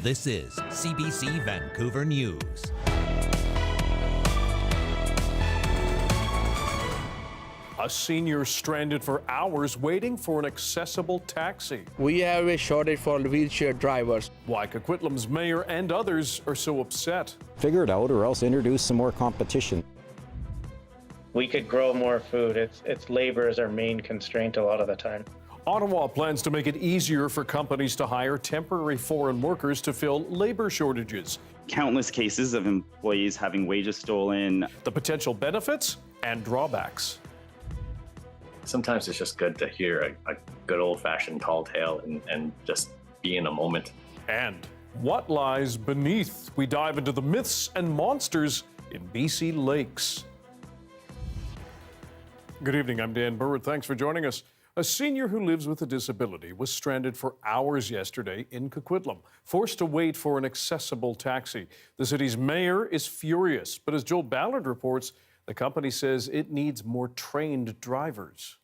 This is CBC Vancouver News. A senior stranded for hours waiting for an accessible taxi. We have a shortage for wheelchair drivers. Why Coquitlam's mayor and others are so upset. Figure it out or else introduce some more competition. We could grow more food. It's labor is our main constraint a lot of the time. Ottawa plans to make it easier for companies to hire temporary foreign workers to fill labor shortages. Countless cases of employees having wages stolen. The potential benefits and drawbacks. Sometimes it's just good to hear a good old-fashioned tall tale and just be in a moment. And what lies beneath? We dive into the myths and monsters in BC lakes. Good evening, I'm Dan Burritt. Thanks for joining us. A senior who lives with a disability was stranded for hours yesterday in Coquitlam, forced to wait for an accessible taxi. The city's mayor is furious, but as Joel Ballard reports, the company says it needs more trained drivers.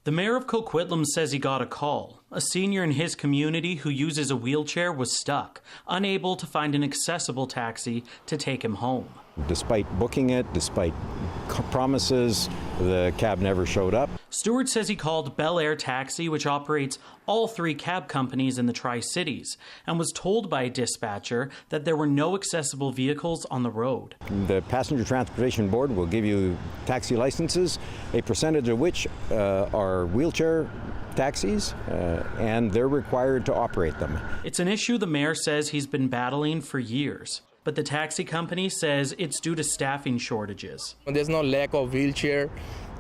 The mayor of Coquitlam says he got a call. A senior in his community who uses a wheelchair was stuck, unable to find an accessible taxi to take him home. Despite booking it, despite promises, the cab never showed up. Stewart says he called Bel Air Taxi, which operates all three cab companies in the Tri-Cities, and was told by a dispatcher that there were no accessible vehicles on the road. The Passenger Transportation Board will give you taxi licenses, a percentage of which are wheelchair taxis, and they're required to operate them. It's an issue the mayor says he's been battling for years. But the taxi company says it's due to staffing shortages. There's no lack of wheelchair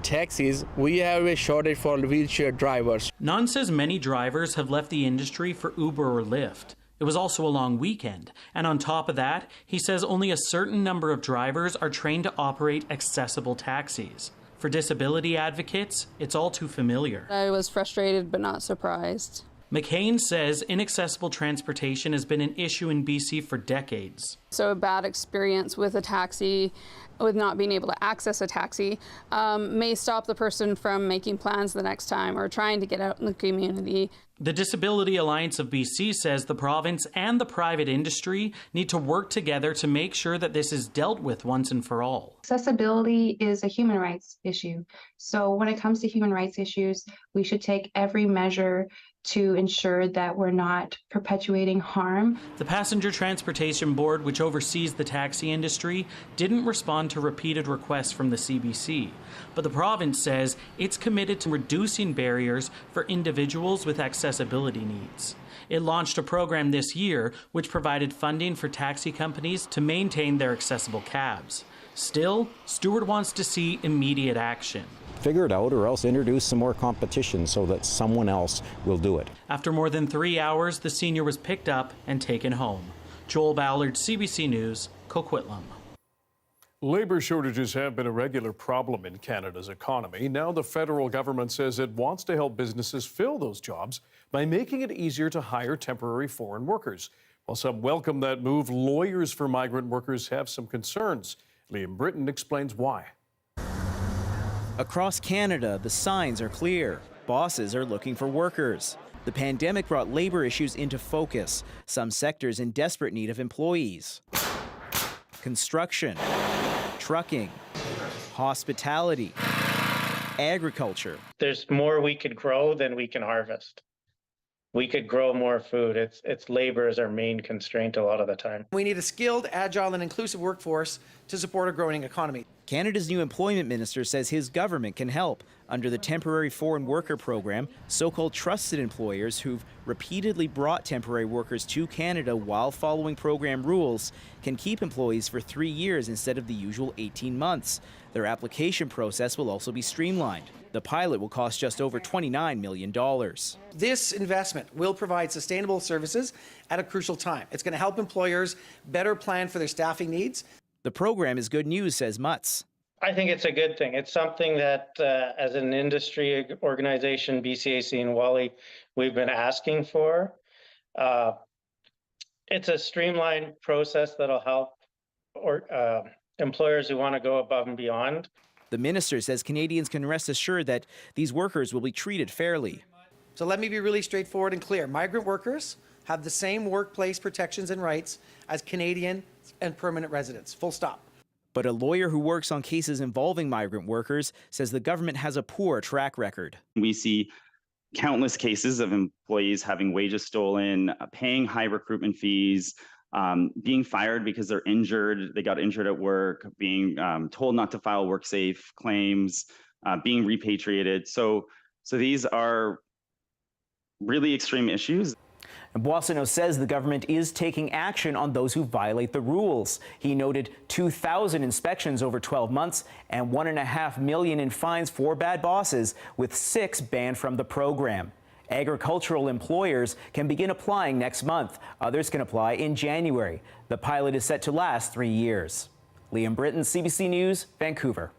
taxis. We have a shortage for wheelchair drivers. Nunn says many drivers have left the industry for Uber or Lyft. It was also a long weekend. And on top of that, he says only a certain number of drivers are trained to operate accessible taxis. For disability advocates, it's all too familiar. I was frustrated but not surprised. McCain says inaccessible transportation has been an issue in BC for decades. So a bad experience with a taxi, with not being able to access a taxi, may stop the person from making plans the next time or trying to get out in the community. The Disability Alliance of BC says the province and the private industry need to work together to make sure that this is dealt with once and for all. Accessibility is a human rights issue. So when it comes to human rights issues, we should take every measure to ensure that we're not perpetuating harm. The Passenger Transportation Board, which oversees the taxi industry, didn't respond to repeated requests from the CBC. But the province says it's committed to reducing barriers for individuals with accessibility needs. It launched a program this year which provided funding for taxi companies to maintain their accessible cabs. Still, Stewart wants to see immediate action. Figure it out or else introduce some more competition so that someone else will do it. After more than 3 hours, the senior was picked up and taken home. Joel Ballard, CBC News, Coquitlam. Labor shortages have been a regular problem in Canada's economy. Now the federal government says it wants to help businesses fill those jobs by making it easier to hire temporary foreign workers. While some welcome that move, lawyers for migrant workers have some concerns. Liam Britton explains why. Across Canada, the signs are clear. Bosses are looking for workers. The pandemic brought labor issues into focus, some sectors in desperate need of employees. Construction, trucking, hospitality, agriculture. There's more we could grow than we can harvest. We could grow more food. It's labor is our main constraint a lot of the time. We need a skilled, agile, and inclusive workforce to support a growing economy. Canada's new employment minister says his government can help. Under the Temporary Foreign Worker Program, so-called trusted employers who've repeatedly brought temporary workers to Canada while following program rules can keep employees for 3 years instead of the usual 18 months. Their application process will also be streamlined. The pilot will cost just over $29 million. This investment will provide sustainable services at a crucial time. It's going to help employers better plan for their staffing needs. The program is good news, says Mutz. I think it's a good thing. It's something that, as an industry organization, BCAC and Wally, we've been asking for. It's a streamlined process that'll help employers who want to go above and beyond. The minister says Canadians can rest assured that these workers will be treated fairly. So let me be really straightforward and clear. Migrant workers have the same workplace protections and rights as Canadian and permanent residents. Full stop. But a lawyer who works on cases involving migrant workers says the government has a poor track record. We see countless cases of employees having wages stolen, paying high recruitment fees, being fired because they're injured, they got injured at work, being told not to file WorkSafe claims, being repatriated. So these are really extreme issues. And Boissonneau says the government is taking action on those who violate the rules. He noted 2,000 inspections over 12 months and $1.5 million in fines for bad bosses, with 6 banned from the program. Agricultural employers can begin applying next month. Others can apply in January. The pilot is set to last 3 years. Liam Britton, CBC News, Vancouver.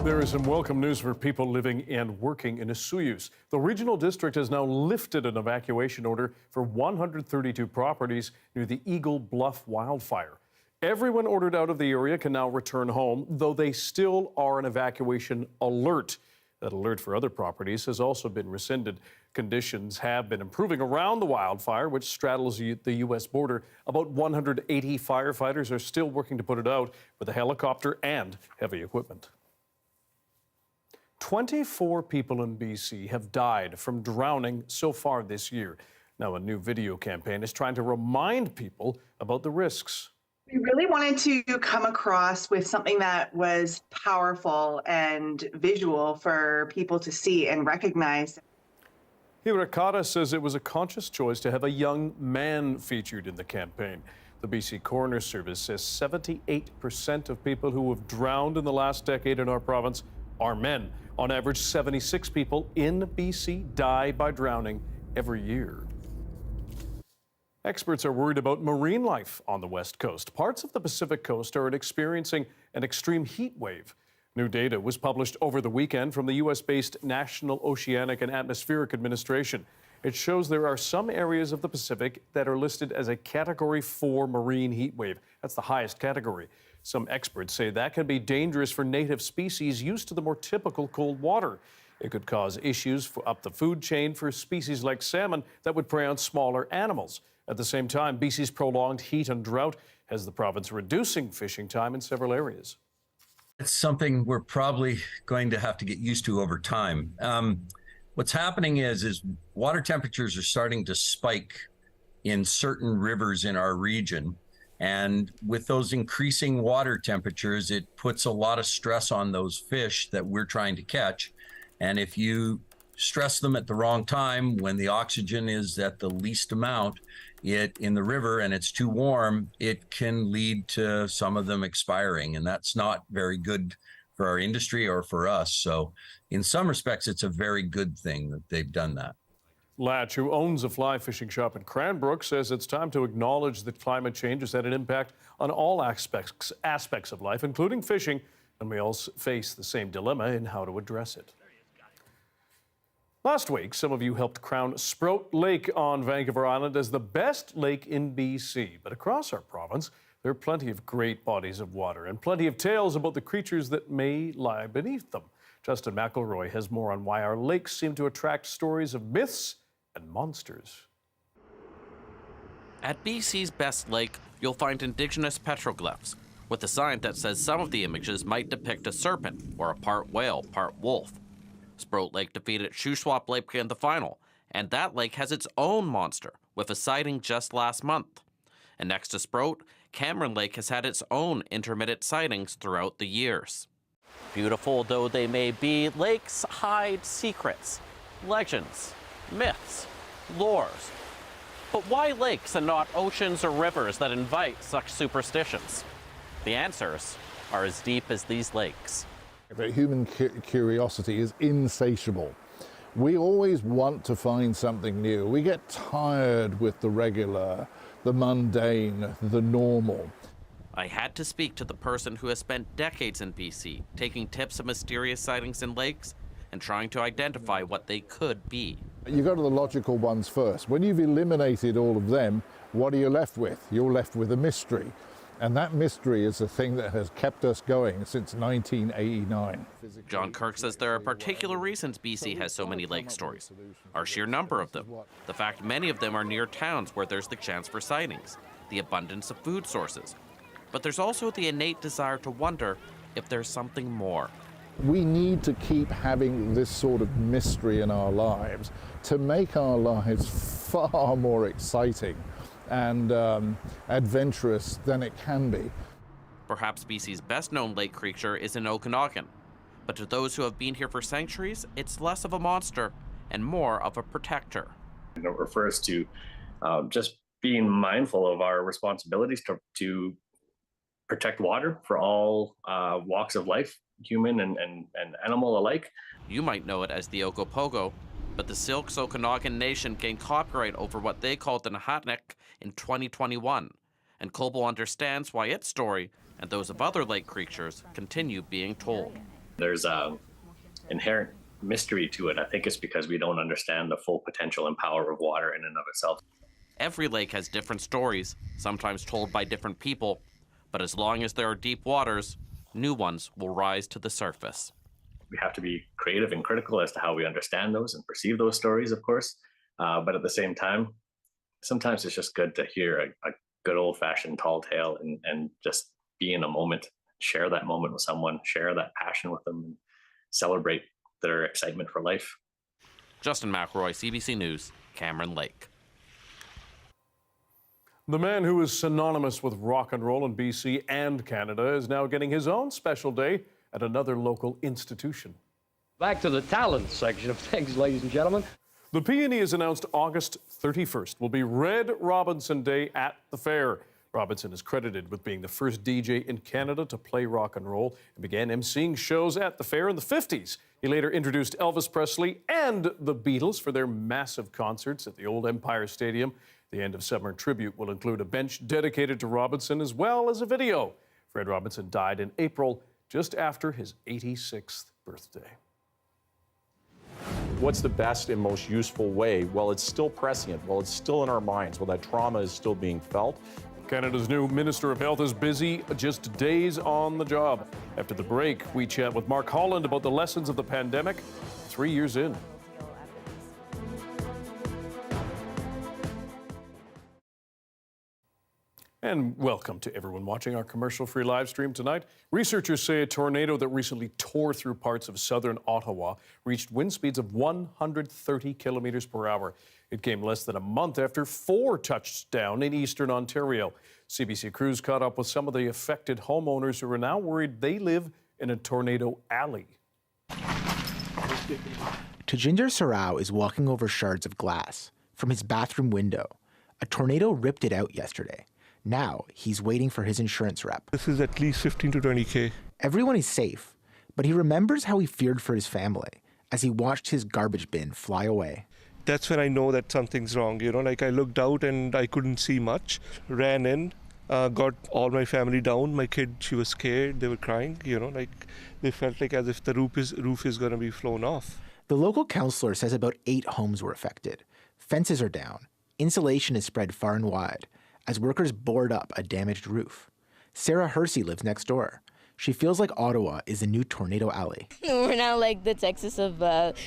There is some welcome news for people living and working in Osoyoos. The regional district has now lifted an evacuation order for 132 properties near the Eagle Bluff wildfire. Everyone ordered out of the area can now return home, though they still are an evacuation alert. That alert for other properties has also been rescinded. Conditions have been improving around the wildfire, which straddles the U.S. border. About 180 firefighters are still working to put it out with a helicopter and heavy equipment. 24 people in BC have died from drowning so far this year. Now, a new video campaign is trying to remind people about the risks. We really wanted to come across with something that was powerful and visual for people to see and recognize. Hirakata says it was a conscious choice to have a young man featured in the campaign. The BC Coroner Service says 78% of people who have drowned in the last decade in our province are men. On average, 76 people in BC die by drowning every year. Experts are worried about marine life on the West Coast. Parts of the Pacific Coast are experiencing an extreme heat wave. New data was published over the weekend from the U.S.-based National Oceanic and Atmospheric Administration. It shows there are some areas of the Pacific that are listed as a Category 4 marine heat wave. That's the highest category. Some experts say that can be dangerous for native species used to the more typical cold water. It could cause issues up the food chain for species like salmon that would prey on smaller animals. At the same time, BC's prolonged heat and drought has the province reducing fishing time in several areas. It's something we're probably going to have to get used to over time. What's happening is water temperatures are starting to spike in certain rivers in our region. And with those increasing water temperatures, it puts a lot of stress on those fish that we're trying to catch. And if you stress them at the wrong time, when the oxygen is at the least amount in the river and it's too warm, it can lead to some of them expiring. And that's not very good for our industry or for us. So in some respects, it's a very good thing that they've done that. Latch, who owns a fly fishing shop in Cranbrook, says it's time to acknowledge that climate change has had an impact on all aspects of life, including fishing, and we all face the same dilemma in how to address it. Last week, some of you helped crown Sprout Lake on Vancouver Island as the best lake in BC. But across our province, there are plenty of great bodies of water and plenty of tales about the creatures that may lie beneath them. Justin McElroy has more on why our lakes seem to attract stories of myths and monsters. At BC's best lake, you'll find indigenous petroglyphs, with a sign that says some of the images might depict a serpent or a part whale, part wolf. Sprout Lake defeated Shuswap Lake in the final, and that lake has its own monster, with a sighting just last month. And next to Sprout, Cameron Lake has had its own intermittent sightings throughout the years. Beautiful though they may be, lakes hide secrets, legends, myths, lores. But why lakes and not oceans or rivers that invite such superstitions? The answers are as deep as these lakes. But human curiosity is insatiable. We always want to find something new. We get tired with the regular, the mundane, the normal. I had to speak to the person who has spent decades in BC, taking tips of mysterious sightings in lakes and trying to identify what they could be. You go to the logical ones first. When you've eliminated all of them, what are you left with? You're left with a mystery. And that mystery is the thing that has kept us going since 1989. John Kirk says there are particular reasons BC has so many lake stories. Our sheer number of them, the fact many of them are near towns where there's the chance for sightings, the abundance of food sources. But there's also the innate desire to wonder if there's something more. We need to keep having this sort of mystery in our lives to make our lives far more exciting and adventurous than it can be. Perhaps BC's best-known lake creature is in Okanagan. But to those who have been here for centuries, it's less of a monster and more of a protector. It refers to just being mindful of our responsibilities to protect water for all walks of life, human and animal alike. You might know it as the Okopogo, but the Silks Okanagan Nation gained copyright over what they called the Nahatnik in 2021, and Cobo understands why its story and those of other lake creatures continue being told. There's an inherent mystery to it. I think it's because we don't understand the full potential and power of water in and of itself. Every lake has different stories, sometimes told by different people, but as long as there are deep waters, new ones will rise to the surface. We have to be creative and critical as to how we understand those and perceive those stories, of course. But at the same time, sometimes it's just good to hear a good old-fashioned tall tale and just be in a moment, share that moment with someone, share that passion with them, and celebrate their excitement for life. Justin McElroy, CBC News, Cameron Lake. The man who is synonymous with rock and roll in BC and Canada is now getting his own special day at another local institution. Back to the talent section of things, ladies and gentlemen. The PNE has announced August 31st will be Red Robinson Day at the fair. Robinson is credited with being the first DJ in Canada to play rock and roll and began emceeing shows at the fair in the 50s. He later introduced Elvis Presley and the Beatles for their massive concerts at the old Empire Stadium. The end of summer tribute will include a bench dedicated to Robinson as well as a video. Fred Robinson died in April, just after his 86th birthday. What's the best and most useful way? Well, it's still prescient. Well, it's still in our minds. Well, that trauma is still being felt. Canada's new Minister of Health is busy, just days on the job. After the break, we chat with Mark Holland about the lessons of the pandemic 3 years in. And welcome to everyone watching our commercial-free live stream tonight. Researchers say a tornado that recently tore through parts of southern Ottawa reached wind speeds of 130 kilometers per hour. It came less than a month after 4 touched down in eastern Ontario. CBC crews caught up with some of the affected homeowners who are now worried they live in a tornado alley. Tajinder Sarao is walking over shards of glass from his bathroom window. A tornado ripped it out yesterday. Now, he's waiting for his insurance rep. This is at least 15 to 20K. Everyone is safe, but he remembers how he feared for his family as he watched his garbage bin fly away. That's when I know that something's wrong. Like I looked out and I couldn't see much. Ran in, got all my family down. My kid, she was scared. They were crying. Like they felt like as if the roof is going to be flown off. The local councillor says about 8 homes were affected. Fences are down. Insulation is spread far and wide as workers board up a damaged roof. Sarah Hersey lives next door. She feels like Ottawa is the new tornado alley. We're now like the Texas of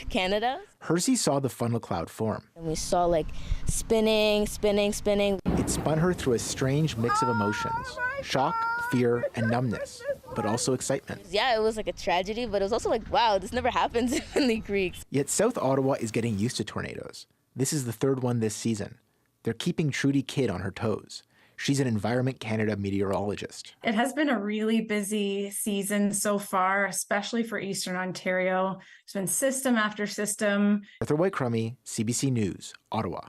Canada. Hersey saw the funnel cloud form. And we saw like spinning. It spun her through a strange mix of emotions. Shock, fear, and numbness, but also excitement. Yeah, it was like a tragedy, but it was also like, wow, this never happens in the creeks. Yet South Ottawa is getting used to tornadoes. This is the 3rd one this season. They're keeping Trudy Kidd on her toes. She's an Environment Canada meteorologist. It has been a really busy season so far, especially for Eastern Ontario. It's been system after system. Arthur White-Crummy, CBC News, Ottawa.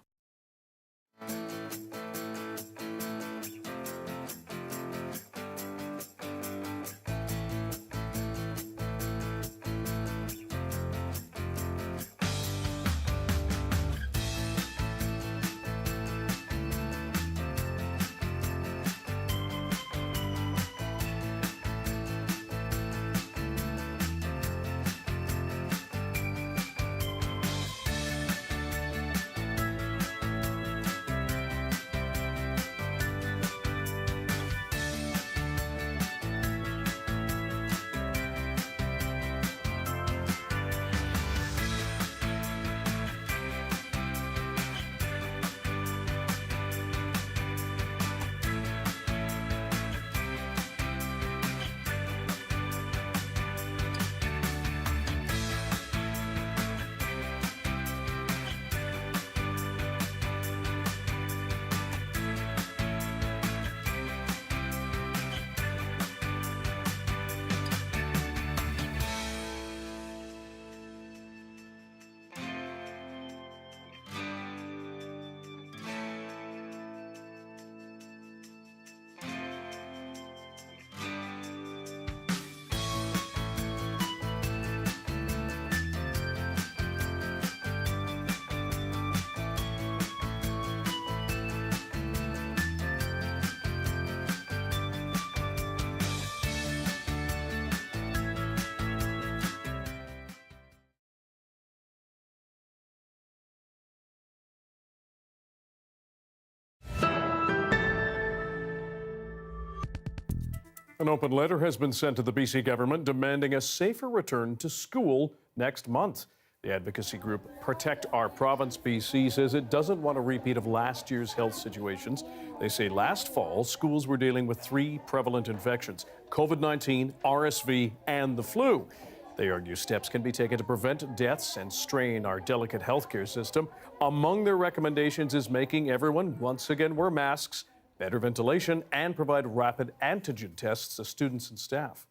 An open letter has been sent to the BC government demanding a safer return to school next month. The advocacy group Protect Our Province BC says it doesn't want a repeat of last year's health situations. They say last fall, schools were dealing with 3 prevalent infections: COVID-19, RSV, and the flu. They argue steps can be taken to prevent deaths and strain our delicate healthcare system. Among their recommendations is making everyone once again wear masks, better ventilation, and provide rapid antigen tests to students and staff.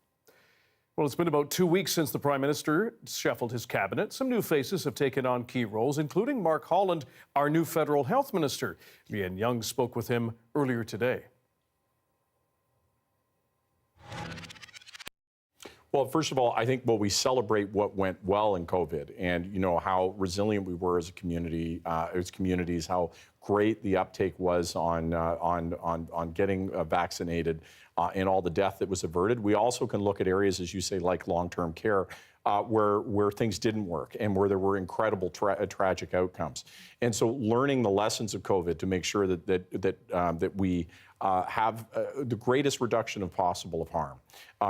Well, it's been about 2 weeks since the Prime Minister shuffled his cabinet. Some new faces have taken on key roles, including Mark Holland, our new federal health minister. Leanne Young spoke with him earlier today. Well, first of all, I think we celebrate what went well in COVID, and how resilient we were as a community, as communities, how great the uptake was on getting vaccinated, and all the death that was averted. We also can look at areas, as you say, like long-term care, where things didn't work and where there were incredible tragic outcomes. And so, learning the lessons of COVID to make sure that we have the greatest reduction possible of harm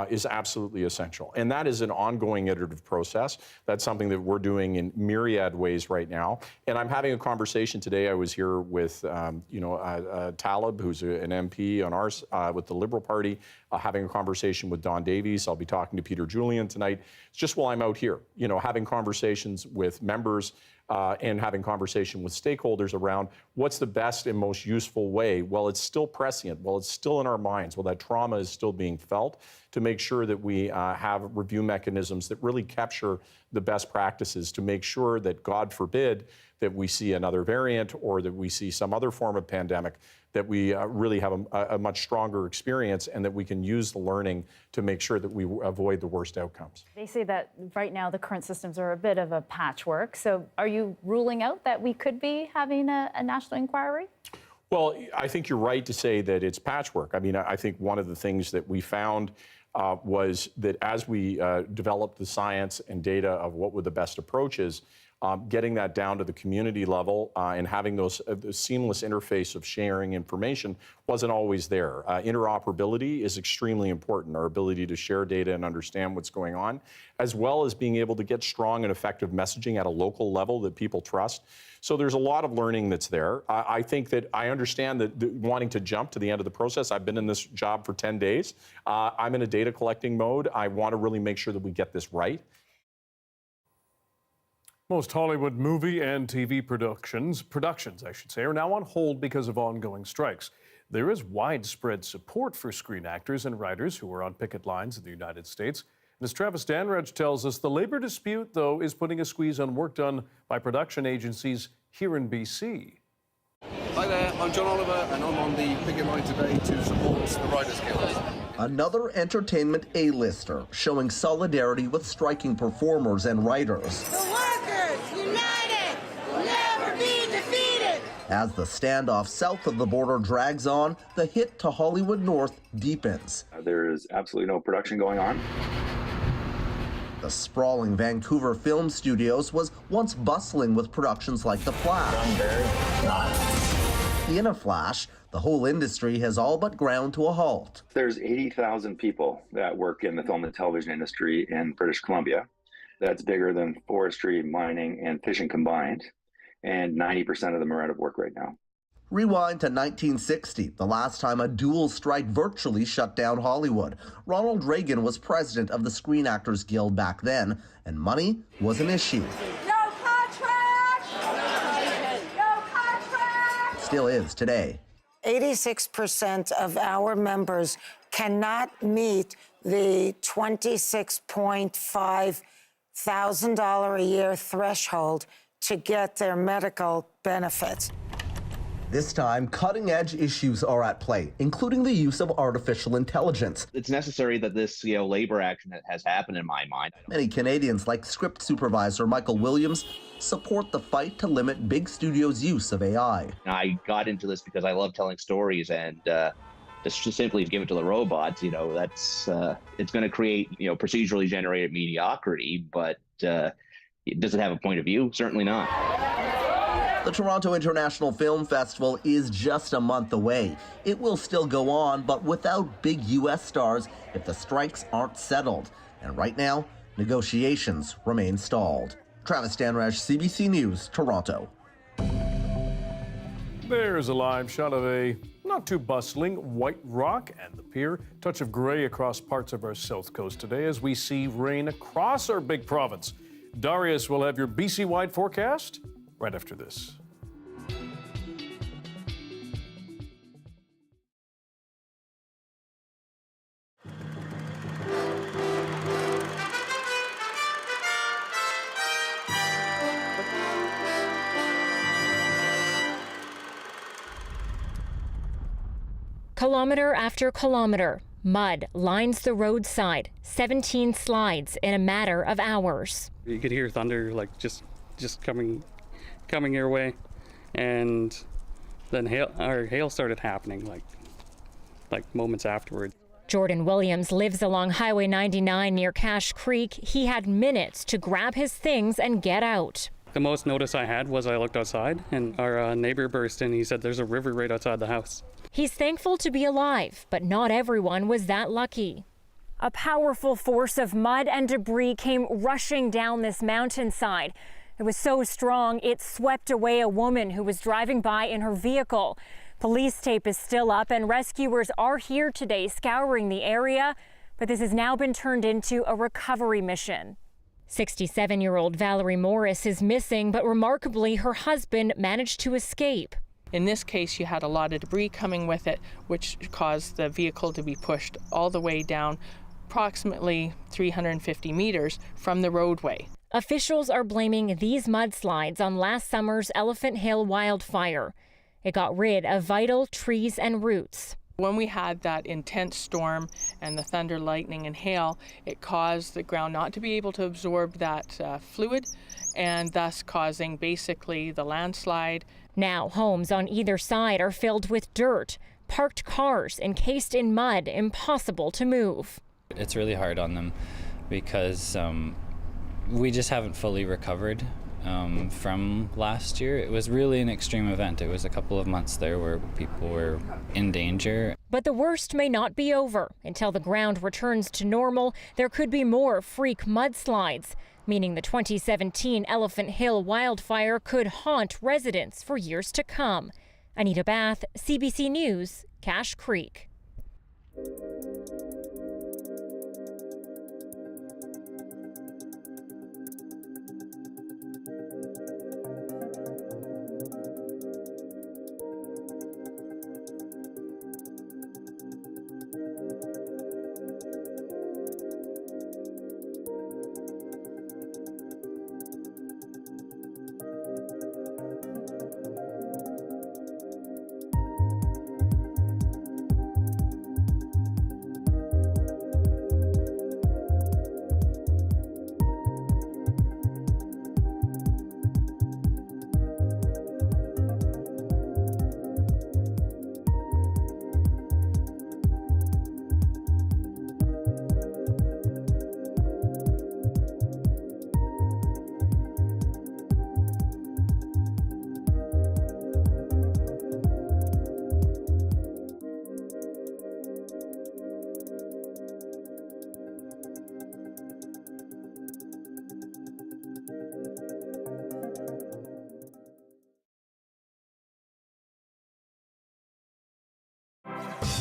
is absolutely essential. And that is an ongoing iterative process. That's something that we're doing in myriad ways right now. And I'm having a conversation today. I was here with Talib, who's an MP on ours with the Liberal Party, having a conversation with Don Davies. I'll be talking to Peter Julian tonight. It's just while I'm out here, having conversations with members and having conversation with stakeholders around what's the best and most useful way, while it's still prescient, while it's still in our minds, while that trauma is still being felt, to make sure that we have review mechanisms that really capture the best practices to make sure that, God forbid, that we see another variant or that we see some other form of pandemic, that we really have a much stronger experience and that we can use the learning to make sure that we avoid the worst outcomes. They say that right now the current systems are a bit of a patchwork. So are you ruling out that we could be having a national inquiry? Well, I think you're right to say that it's patchwork. I mean, I think one of the things that we found was that as we developed the science and data of what were the best approaches, getting that down to the community level and having those the seamless interface of sharing information wasn't always there. Interoperability is extremely important, our ability to share data and understand what's going on, as well as being able to get strong and effective messaging at a local level that people trust. So there's a lot of learning that's there. I think that I understand that wanting to jump to the end of the process. I've been in this job for 10 days. I'm in a data collecting mode. I want to really make sure that we get this right. Most Hollywood movie and TV productions, are now on hold because of ongoing strikes. There is widespread support for screen actors and writers who are on picket lines in the United States. And as Travis Danrudge tells us, the labor dispute, though, is putting a squeeze on work done by production agencies here in BC. Hi there, I'm John Oliver, and I'm on the picket line today to support the Writers Guild. Another entertainment A-lister showing solidarity with striking performers and writers. The workers, united, will never be defeated. As the standoff south of the border drags on, the hit to Hollywood North deepens. There is absolutely no production going on. The sprawling Vancouver film studios was once bustling with productions like The Flash. In a flash, the whole industry has all but ground to a halt. There's 80,000 people that work in the film and television industry in British Columbia. That's bigger than forestry, mining, and fishing combined. And 90% of them are out of work right now. Rewind to 1960, the last time a dual strike virtually shut down Hollywood. Ronald Reagan was president of the Screen Actors Guild back then, and money was an issue. No contract! No contract! Still is today. 86% of our members cannot meet the $26.5 thousand a year threshold to get their medical benefits. This time, cutting-edge issues are at play, including the use of artificial intelligence. It's necessary that this, labor action that has happened in my mind. Many Canadians, like script supervisor Michael Williams, support the fight to limit big studios' use of AI. I got into this because I love telling stories, and just simply give it to the robots, that's it's going to create, procedurally generated mediocrity, but does it have a point of view? Certainly not. The Toronto International Film Festival is just a month away. It will still go on, but without big U.S. stars if the strikes aren't settled. And right now, negotiations remain stalled. Travis Stanraj, CBC News, Toronto. There's a live shot of a not too bustling White Rock and the pier. Touch of gray across parts of our south coast today as we see rain across our big province. Darius will have your BC-wide forecast right after this. Kilometer after kilometer, mud lines the roadside, 17 slides in a matter of hours. You could hear thunder like just coming your way, and then hail started happening like moments afterward. Jordan Williams lives along Highway 99 near Cache Creek. He had minutes to grab his things and get out. The most notice I had was I looked outside and our neighbor burst in. He said there's a river right outside the house. He's thankful to be alive, but not everyone was that lucky. A powerful force of mud and debris came rushing down this mountainside. It was so strong, it swept away a woman who was driving by in her vehicle. Police tape is still up and rescuers are here today scouring the area, but this has now been turned into a recovery mission. 67-year-old Valerie Morris is missing, but remarkably, her husband managed to escape. In this case, you had a lot of debris coming with it, which caused the vehicle to be pushed all the way down approximately 350 meters from the roadway. Officials are blaming these mudslides on last summer's Elephant Hill wildfire. It got rid of vital trees and roots. When we had that intense storm and the thunder, lightning, and hail, it caused the ground not to be able to absorb that fluid, and thus causing basically the landslide. Now homes on either side are filled with dirt, parked cars encased in mud, impossible to move. It's really hard on them because we just haven't fully recovered from last year. It was really an extreme event. It was a couple of months there where people were in danger. But the worst may not be over. Until the ground returns to normal, there could be more freak mudslides, meaning the 2017 Elephant Hill wildfire could haunt residents for years to come. Anita Bath, CBC News, Cache Creek.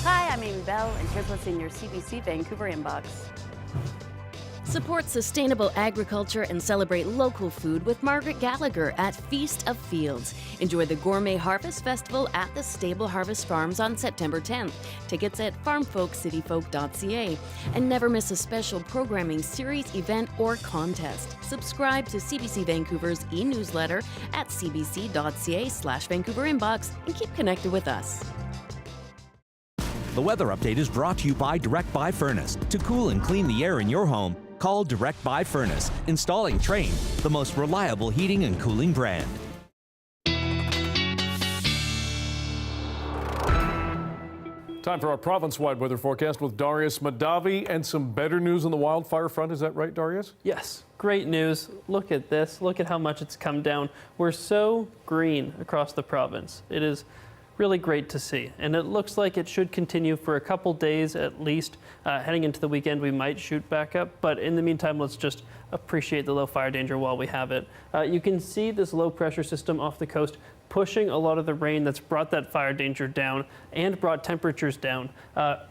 Hi, I'm Amy Bell, and here's what's in your CBC Vancouver inbox. Support sustainable agriculture and celebrate local food with Margaret Gallagher at Feast of Fields. Enjoy the Gourmet Harvest Festival at the Stable Harvest Farms on September 10th. Tickets at farmfolkcityfolk.ca. And never miss a special programming series, event, or contest. Subscribe to CBC Vancouver's e-newsletter at cbc.ca/Vancouver inbox and keep connected with us. The weather update is brought to you by Direct Buy Furnace. To cool and clean the air in your home, call Direct Buy Furnace. Installing Trane, the most reliable heating and cooling brand. Time for our province-wide weather forecast with Darius Madavi and some better news on the wildfire front. Is that right, Darius? Yes, great news. Look at this. Look at how much it's come down. We're so green across the province. It is really great to see. And it looks like it should continue for a couple days at least. Heading into the weekend, we might shoot back up. But in the meantime, let's just appreciate the low fire danger while we have it. You can see this low pressure system off the coast pushing a lot of the rain that's brought that fire danger down and brought temperatures down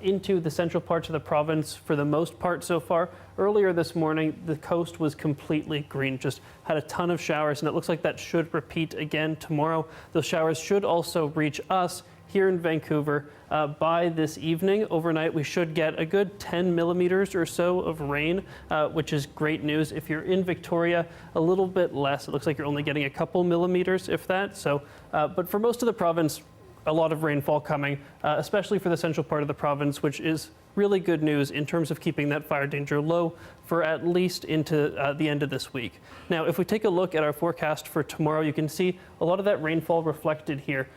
into the central parts of the province for the most part so far. Earlier this morning, the coast was completely green, just had a ton of showers, and it looks like that should repeat again tomorrow. Those showers should also reach us here in Vancouver by this evening. Overnight, we should get a good 10 millimeters or so of rain, which is great news. If you're in Victoria, a little bit less. It looks like you're only getting a couple millimeters, if that. So, but for most of the province, a lot of rainfall coming, especially for the central part of the province, which is really good news in terms of keeping that fire danger low for at least into the end of this week. Now, if we take a look at our forecast for tomorrow, you can see a lot of that rainfall reflected here.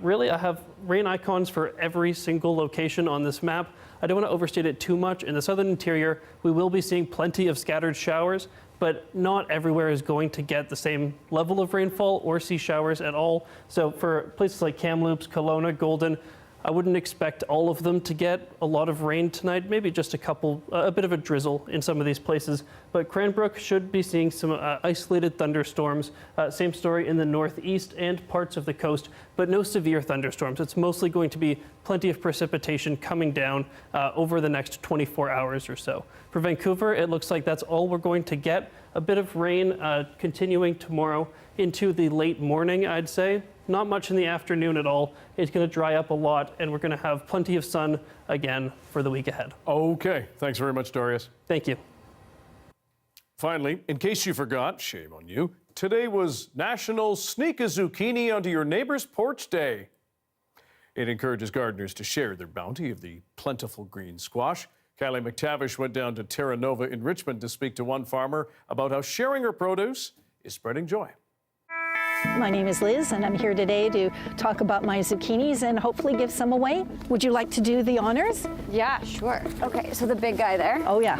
Really, I have rain icons for every single location on this map. I don't want to overstate it too much. In the southern interior, we will be seeing plenty of scattered showers, but not everywhere is going to get the same level of rainfall or see showers at all. So for places like Kamloops, Kelowna, Golden, I wouldn't expect all of them to get a lot of rain tonight, maybe just a bit of a drizzle in some of these places. But Cranbrook should be seeing some isolated thunderstorms. Same story in the northeast and parts of the coast, but no severe thunderstorms. It's mostly going to be plenty of precipitation coming down over the next 24 hours or so. For Vancouver, it looks like that's all we're going to get. A bit of rain continuing tomorrow into the late morning, I'd say. Not much in the afternoon at all. It's going to dry up a lot, and we're going to have plenty of sun again for the week ahead. Okay. Thanks very much, Darius. Thank you. Finally, in case you forgot, shame on you, today was National Sneak a Zucchini Onto Your Neighbor's Porch Day. It encourages gardeners to share their bounty of the plentiful green squash. Kylie McTavish went down to Terra Nova in Richmond to speak to one farmer about how sharing her produce is spreading joy. My name is Liz, and I'm here today to talk about my zucchinis and hopefully give some away. Would you like to do the honors? Yeah, sure. Okay, so the big guy there. Oh, yeah.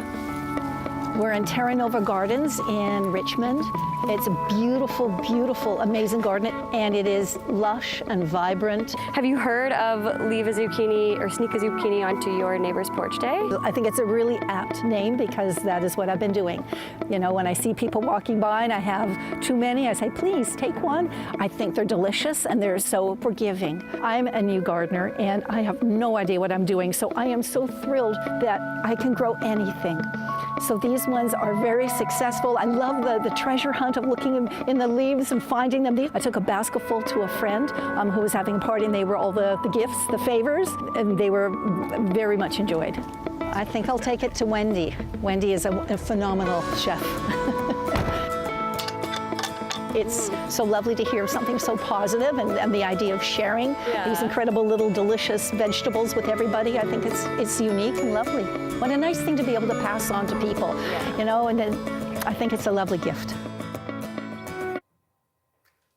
We're in Terra Nova Gardens in Richmond. It's a beautiful, beautiful, amazing garden, and it is lush and vibrant. Have you heard of Leave a Zucchini or Sneak a Zucchini Onto Your Neighbor's Porch Day? I think it's a really apt name because that is what I've been doing. You know, when I see people walking by and I have too many, I say, please take one. I think they're delicious and they're so forgiving. I'm a new gardener and I have no idea what I'm doing, so I am so thrilled that I can grow anything. So these ones are very successful. I love the treasure hunt of looking in the leaves and finding them. I took a basketful to a friend who was having a party, and they were all the gifts, the favors, and they were very much enjoyed. I think I'll take it to Wendy. Wendy is a phenomenal chef. It's so lovely to hear something so positive and the idea of sharing these incredible little delicious vegetables with everybody. I think it's unique and lovely. What a nice thing to be able to pass on to people, you know, and I think it's a lovely gift.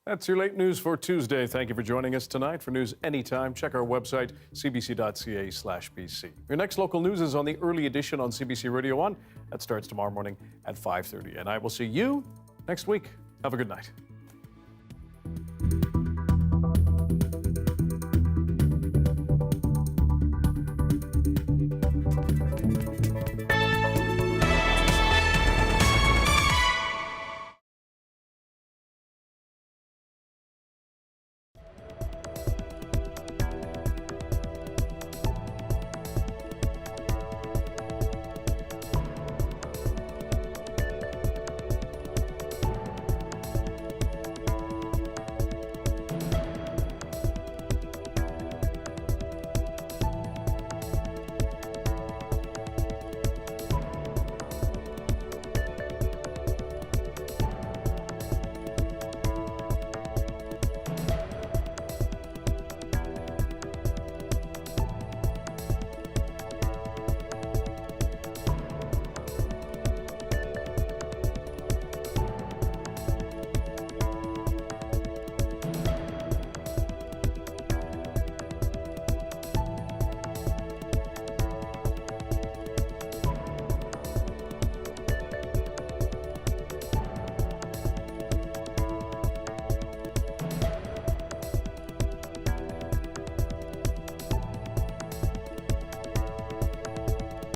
That's your late news for Tuesday. Thank you for joining us tonight. For news anytime, check our website, cbc.ca/BC. Your next local news is on the early edition on CBC Radio 1. That starts tomorrow morning at 5:30. And I will see you next week. Have a good night.